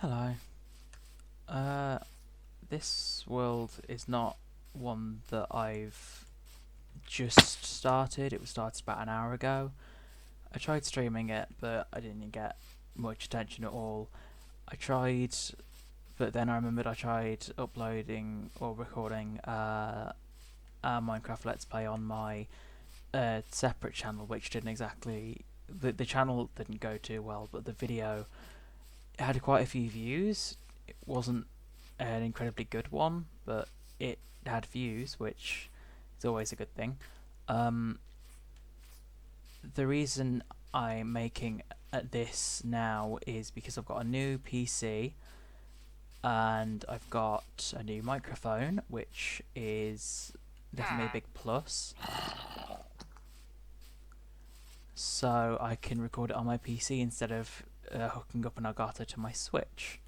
Hello. Uh, this world is not one that I've just started. It was started about an hour ago. I tried streaming it, but I didn't get much attention at all. I tried, but then I remembered I tried uploading or recording a Minecraft Let's Play on my separate channel, which didn't exactly. The channel didn't go too well, but the video had quite a few views. It wasn't an incredibly good one, but it had views, which is always a good thing. Um, the reason I'm making this now is because I've got a new PC and I've got a new microphone, which is definitely a big plus. So I can record it on my PC instead of hooking up an Elgato to my Switch.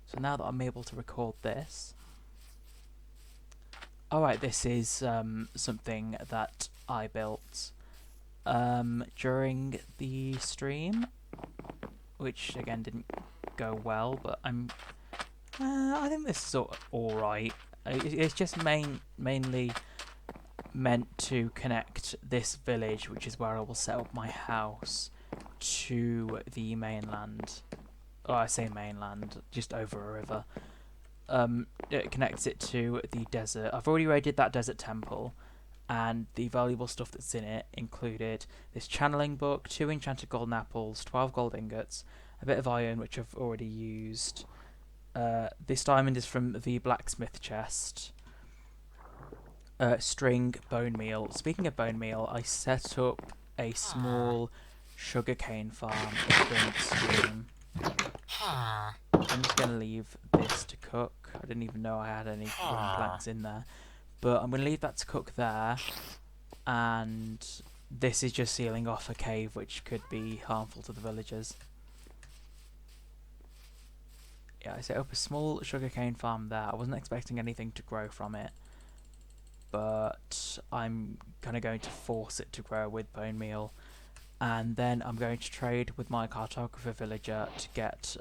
So now that I'm able to record this, alright, this is something that I built during the stream, which again didn't go well, but I think this is alright. It's just mainly meant to connect this village, which is where I will set up my house, to the mainland. Oh, I say mainland, just over a river. It connects it to the desert. I've already raided that desert temple, and the valuable stuff that's in it included this channeling book, 2 enchanted golden apples, 12 gold ingots, a bit of iron, which I've already used. This diamond is from the blacksmith chest. String, bone meal. Speaking of bone meal, I set up a small sugarcane farm in stream. I'm just going to leave this to cook. I didn't even know I had any wooden planks in there. But I'm going to leave that to cook there. And this is just sealing off a cave which could be harmful to the villagers. Yeah, I set up a small sugarcane farm there. I wasn't expecting anything to grow from it, but I'm kind of going to force it to grow with bone meal. And then I'm going to trade with my cartographer villager to get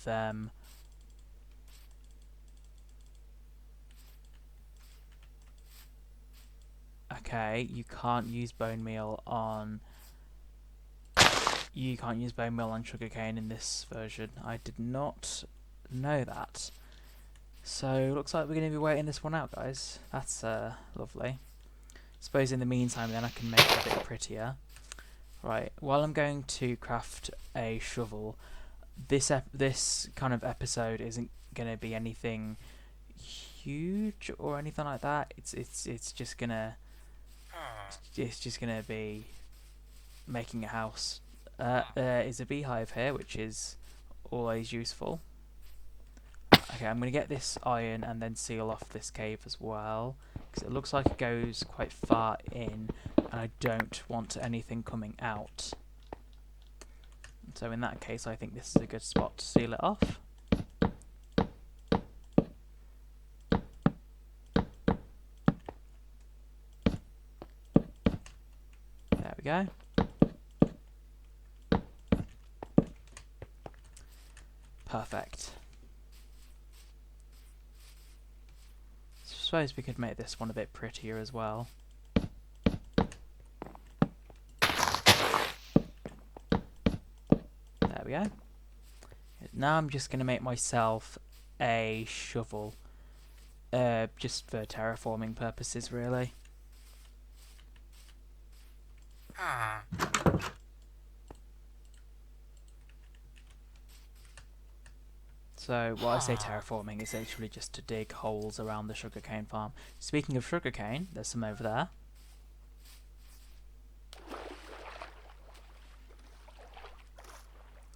them okay, you can't use bone meal on sugarcane in this version. I did not know that. So looks like we're going to be waiting this one out, guys. That's lovely. Suppose in the meantime then I can make it a bit prettier. Right, while I'm going to craft a shovel, this kind of episode isn't going to be anything huge or anything like that. It's just gonna be making a house. There is a beehive here, which is always useful. Okay, I'm gonna get this iron and then seal off this cave as well, because it looks like it goes quite far in, and I don't want anything coming out. So in that case, I think this is a good spot to seal it off. There we go. Perfect. Suppose we could make this one a bit prettier as well. There we go. Now I'm just going to make myself a shovel. Just for terraforming purposes, really. So, what I say terraforming is actually just to dig holes around the sugarcane farm. Speaking of sugarcane, there's some over there.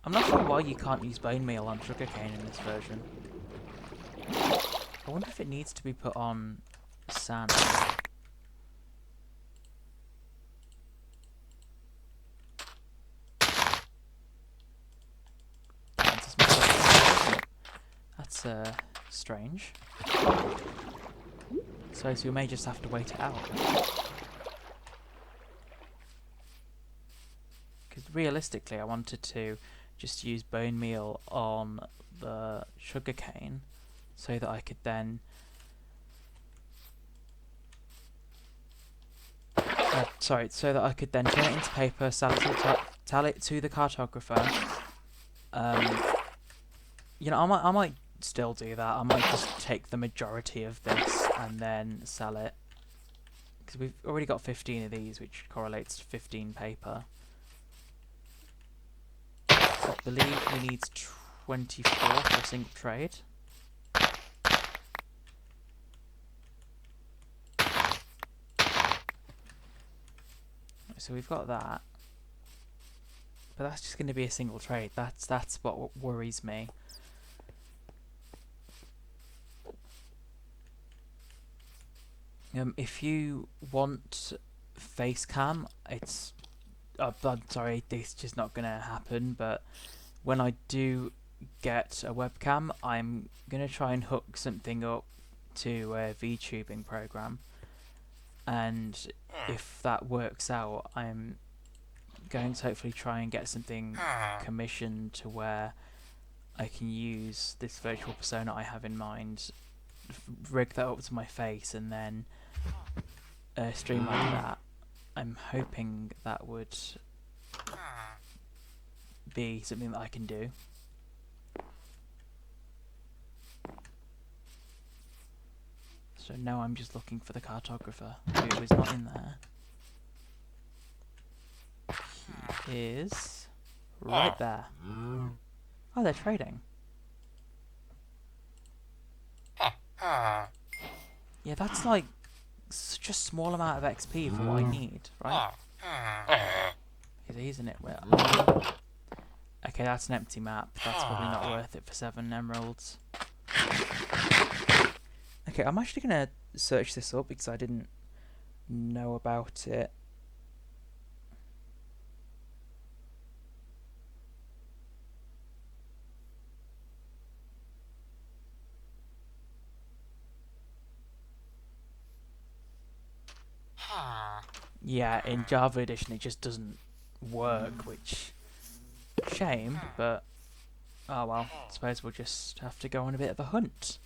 I'm not sure why you can't use bone meal on sugarcane in this version. I wonder if it needs to be put on sand. That's strange. So we may just have to wait it out. Because realistically, I wanted to just use bone meal on the sugarcane so that I could then so that I could then turn it into paper, sell it to the cartographer. You know, I might still do that. I might just take the majority of this and then sell it, because we've already got 15 of these, which correlates to 15 paper. I believe we need 24 for a single trade. So we've got that, but that's just going to be a single trade. That's what worries me. If you want face cam, it's I'm sorry, this is just not going to happen. But when I do get a webcam, I'm going to try and hook something up to a VTubing program. And if that works out, I'm going to hopefully try and get something commissioned to where I can use this virtual persona I have in mind, rig that up to my face, and then stream like that. I'm hoping that would be something that I can do. So now I'm just looking for the cartographer, who is not in there. He is right there. Oh, they're trading. Yeah, that's like such a small amount of XP for what I need, right? Isn't it? Okay, that's an empty map. That's probably not worth it for 7 emeralds. Okay, I'm actually going to search this up because I didn't know about it. Yeah, in Java Edition it just doesn't work, which shame, but oh well, I suppose we'll just have to go on a bit of a hunt.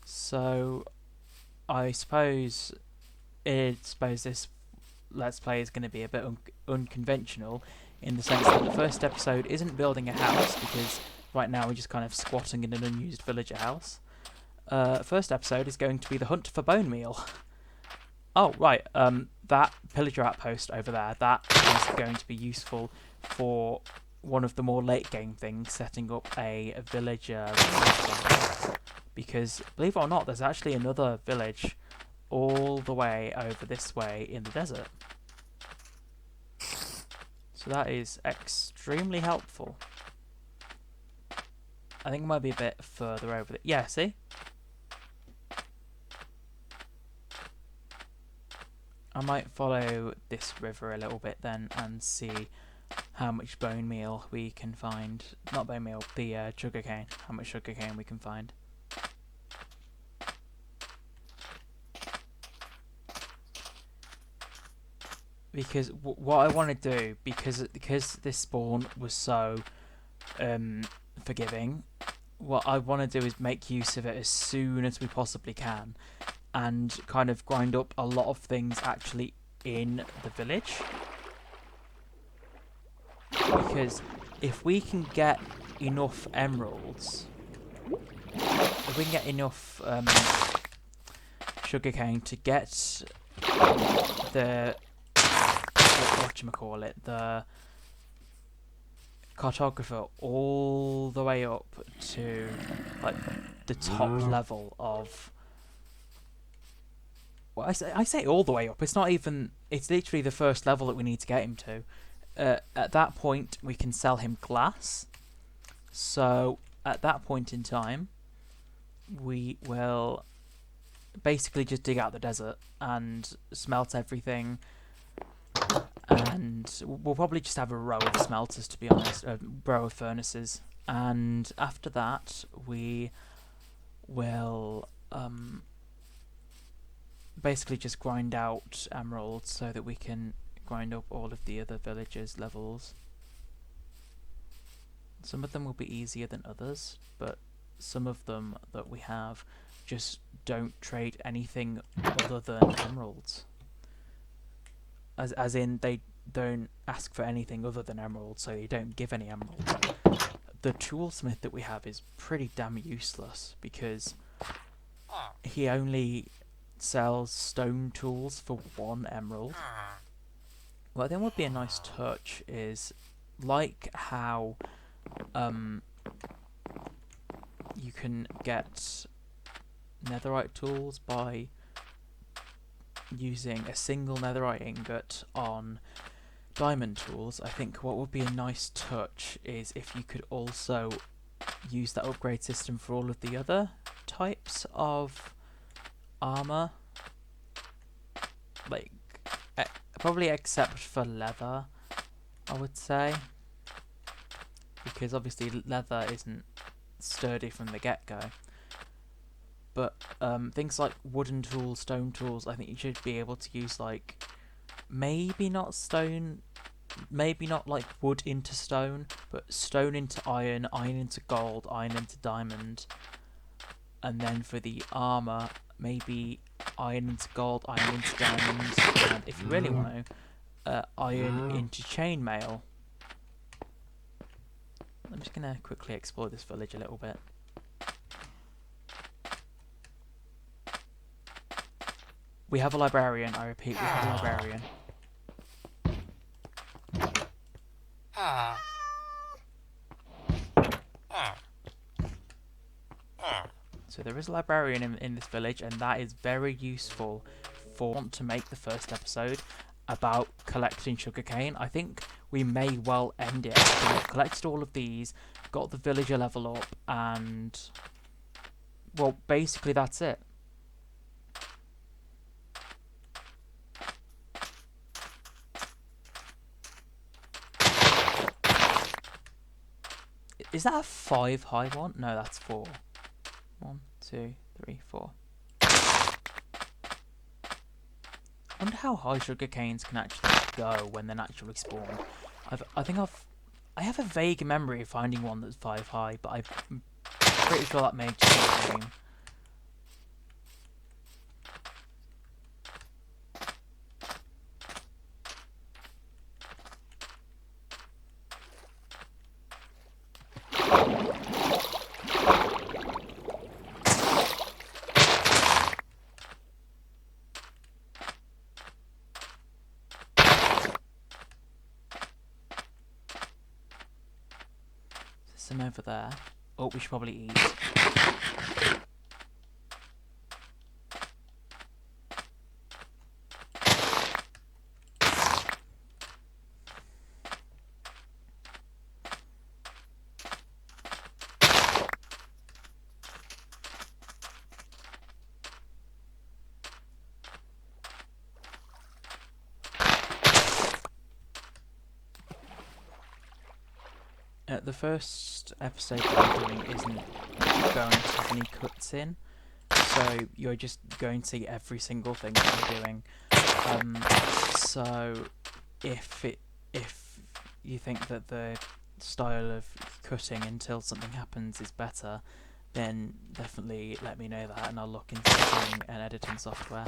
So I suppose this Let's Play is going to be a bit unconventional in the sense that the first episode isn't building a house, because right now we're just kind of squatting in an unused villager house. First episode is going to be the hunt for bone meal. Oh, right, that pillager outpost over there, that is going to be useful for one of the more late game things, setting up a villager research, because, believe it or not, there's actually another village all the way over this way in the desert. So that is extremely helpful. I think it might be a bit further over there. Yeah, see? I might follow this river a little bit then and see how much bone meal we can find. Not bone meal, the sugarcane. How much sugarcane we can find. Because what I want to do, because this spawn was so forgiving, what I want to do is make use of it as soon as we possibly can, and kind of grind up a lot of things actually in the village. Because if we can get enough emeralds, if we can get enough sugarcane to get the whatchamacallit, the cartographer all the way up to like the top level of, well, I say all the way up, it's not even, it's literally the first level that we need to get him to. At that point we can sell him glass, so at that point in time we will basically just dig out the desert and smelt everything, and we'll probably just have a row of smelters, to be honest, a row of furnaces, and after that we will basically just grind out emeralds so that we can grind up all of the other villagers' levels. Some of them will be easier than others, but some of them that we have just don't trade anything other than emeralds. As in, they don't ask for anything other than emeralds, so they don't give any emeralds. The toolsmith that we have is pretty damn useless because he only sells stone tools for 1 emerald. What I think would be a nice touch is, like how you can get netherite tools by using a single netherite ingot on diamond tools. I think what would be a nice touch is if you could also use that upgrade system for all of the other types of armor, like probably except for leather, I would say, because obviously leather isn't sturdy from the get-go. But things like wooden tools, stone tools, I think you should be able to use, like, maybe not stone, maybe not like wood into stone, but stone into iron, iron into gold, iron into diamond. And then for the armor, maybe iron into gold, iron into diamonds, and if you really want to, iron into chainmail. I'm just going to quickly explore this village a little bit. We have a librarian, I repeat, we have a librarian. So there is a librarian in this village, and that is very useful for want to make the first episode about collecting sugarcane. I think we may well end it after we've collected all of these, got the villager level up, and well, basically that's it. Is that a 5 high one? No, that's 4. 1, 2, 3, 4. I wonder how high sugar canes can actually go when they're naturally spawned. I have a vague memory of finding one that's 5 high, but I'm pretty sure that may just be a game. Some over there. Oh, we should probably eat. The first episode that I'm doing isn't going to have any cuts in, so you're just going to see every single thing that I'm doing. So if you think that the style of cutting until something happens is better, then definitely let me know that, and I'll look into using an editing software.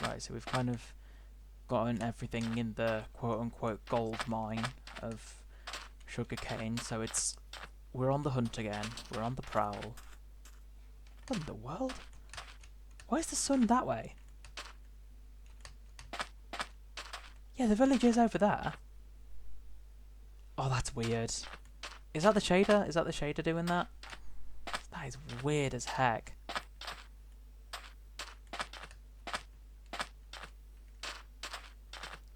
Right, so we've kind of gotten everything in the quote-unquote gold mine of sugarcane, so we're on the hunt again, we're on the prowl. What in the world? Why is the sun that way? Yeah, the village is over there. Oh, that's weird. Is that the shader? Is that the shader doing that? That is weird as heck.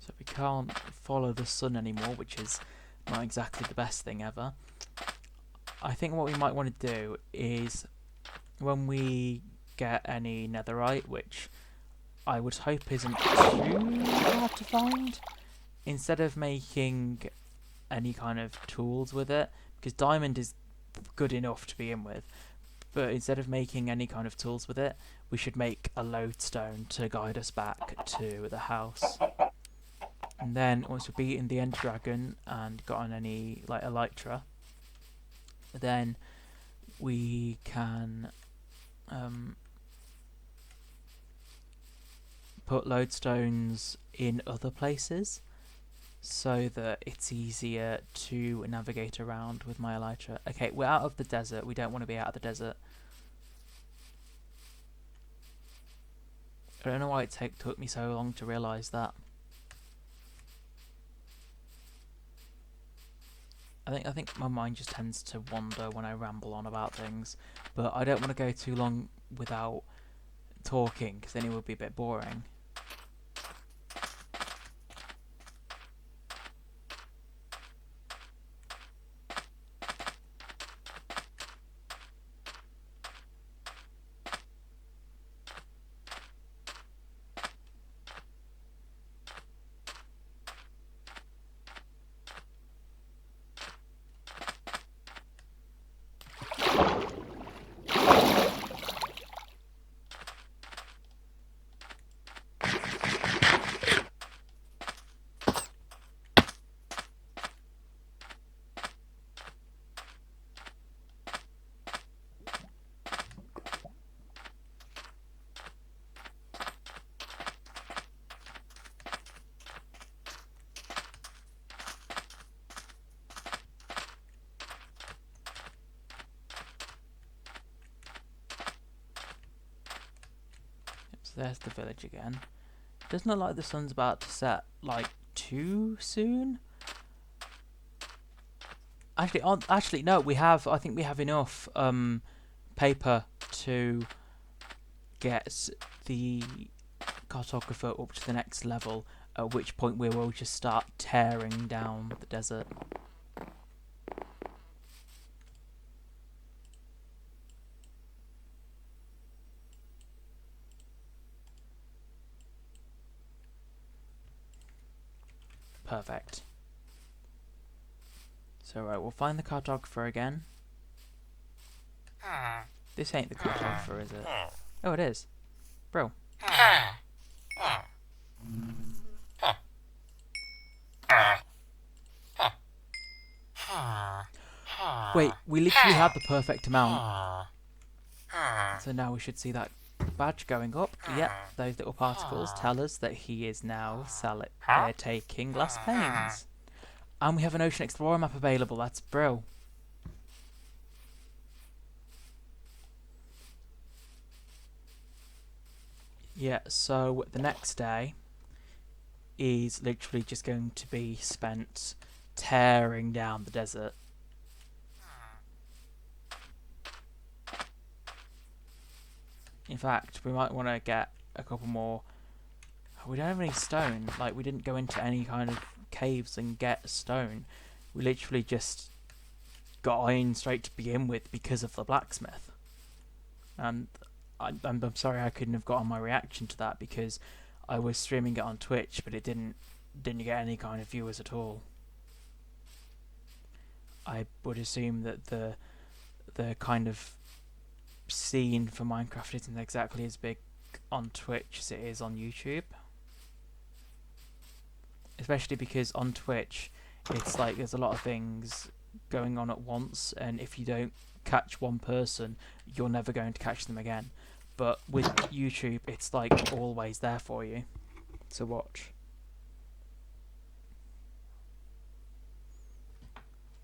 So we can't follow the sun anymore, which is not exactly the best thing ever. I think what we might want to do is when we get any netherite, which I would hope isn't too hard to find, instead of making any kind of tools with it, because diamond is good enough to begin with, but instead of making any kind of tools with it, we should make a lodestone to guide us back to the house. And then once we've beaten the Ender Dragon and gotten any like elytra, then we can put lodestones in other places so that it's easier to navigate around with my elytra. Okay, we're out of the desert. We don't want to be out of the desert. I don't know why it took me so long to realise that. I think my mind just tends to wander when I ramble on about things, but I don't want to go too long without talking, because then it would be a bit boring. So there's the village again. Doesn't look like the sun's about to set like too soon. Actually, no. I think we have enough paper to get the cartographer up to the next level. At which point we will just start tearing down the desert. Perfect. So right, we'll find the cartographer again. This ain't the cartographer, is it? Oh, it is. Bro. Wait, we literally had the perfect amount. So now we should see that badge going up. Yep, those little particles tell us that he is now taking glass panes. And we have an Ocean Explorer map available. That's bro. Yeah, so the next day is literally just going to be spent tearing down the desert. In fact, we might want to get a couple more. We don't have any stone. Like, we didn't go into any kind of caves and get stone. We literally just got iron straight to begin with because of the blacksmith. And I'm sorry I couldn't have gotten my reaction to that because I was streaming it on Twitch, but it didn't get any kind of viewers at all. I would assume that the kind of scene for Minecraft isn't exactly as big on Twitch as it is on YouTube. Especially because on Twitch, it's like there's a lot of things going on at once, and if you don't catch one person, you're never going to catch them again. But with YouTube, it's like always there for you to watch.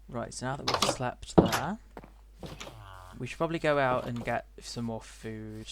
Right, so now that we've slept there, we should probably go out and get some more food.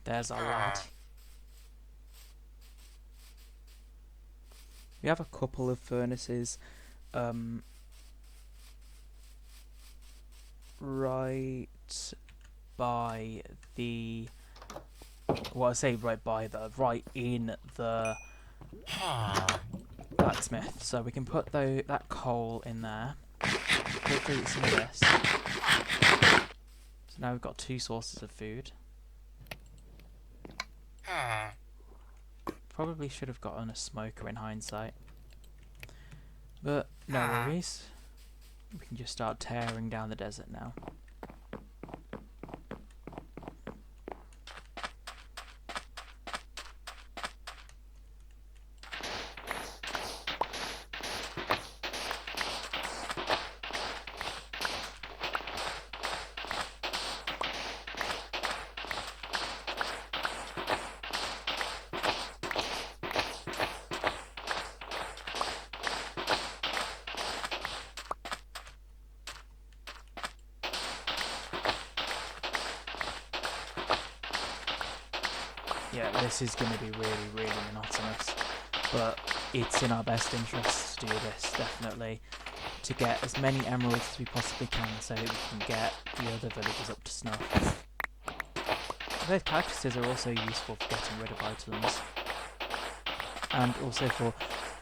There's our lad. We have a couple of furnaces right by the... Well, I say right in the blacksmith. So we can put that coal in there. Hopefully some of this. So now we've got 2 sources of food. Probably should have gotten a smoker in hindsight. But no worries. We can just start tearing down the desert now. Yeah, this is going to be really, really monotonous, but it's in our best interest to do this, definitely, to get as many emeralds as we possibly can so that we can get the other villagers up to snuff. Those cactuses are also useful for getting rid of items, and also for...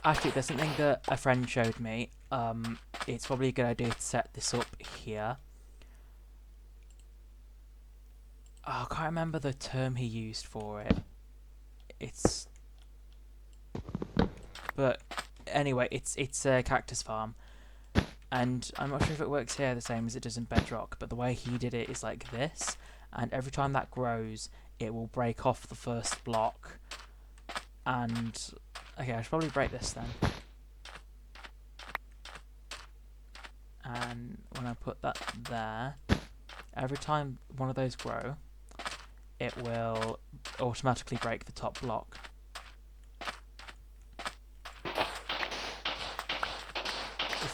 Actually, there's something that a friend showed me. It's probably a good idea to set this up here. Oh, I can't remember the term he used for it. But anyway, it's a cactus farm, and I'm not sure if it works here the same as it does in Bedrock, but the way he did it is like this, and every time that grows, it will break off the first block. And okay, I should probably break this then. And when I put that there, every time one of those grow, it will automatically break the top block.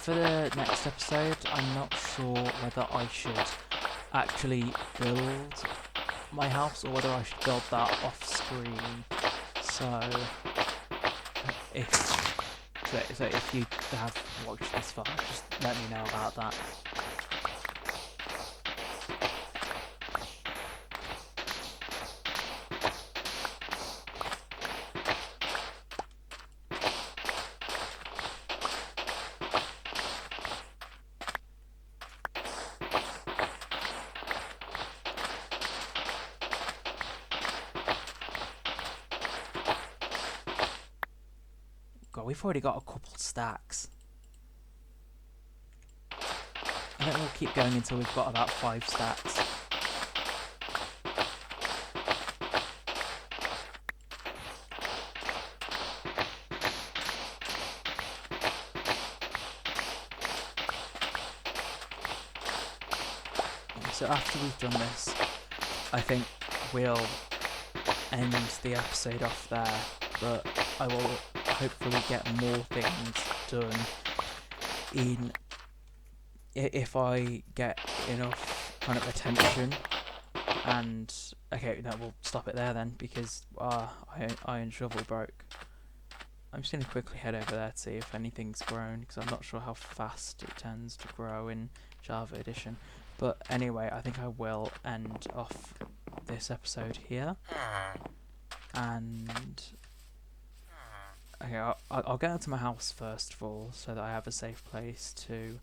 For the next episode, I'm not sure whether I should actually build my house or whether I should build that off screen. So if you have watched this far, just let me know about that. God, we've already got a couple stacks. I think we'll keep going until we've got about 5 stacks. So after we've done this, I think we'll end the episode off there, but I will hopefully get more things done if I get enough kind of attention. And okay, no, we'll stop it there then, because iron shovel broke. I'm just going to quickly head over there to see if anything's grown, because I'm not sure how fast it tends to grow in Java Edition. But anyway, I think I will end off this episode here. And okay, I'll get into my house first of all, so that I have a safe place to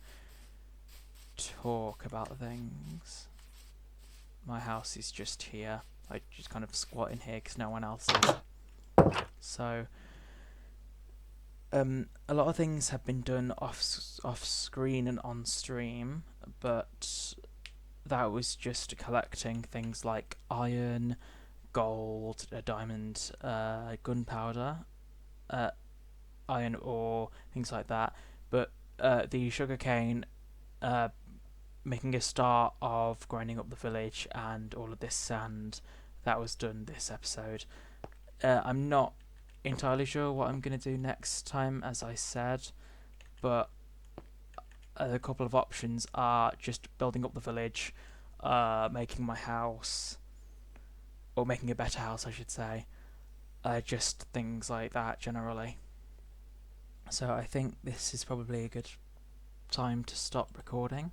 talk about things. My house is just here. I just kind of squat in here because no one else is. So a lot of things have been done off screen and on stream, but that was just collecting things like iron, gold, diamond, gunpowder, iron ore, things like that. But the sugarcane, making a start of grinding up the village, and all of this sand, that was done this episode. I'm not entirely sure what I'm going to do next time, as I said, but a couple of options are just building up the village, making my house, or making a better house, I should say. Just things like that generally. So I think this is probably a good time to stop recording.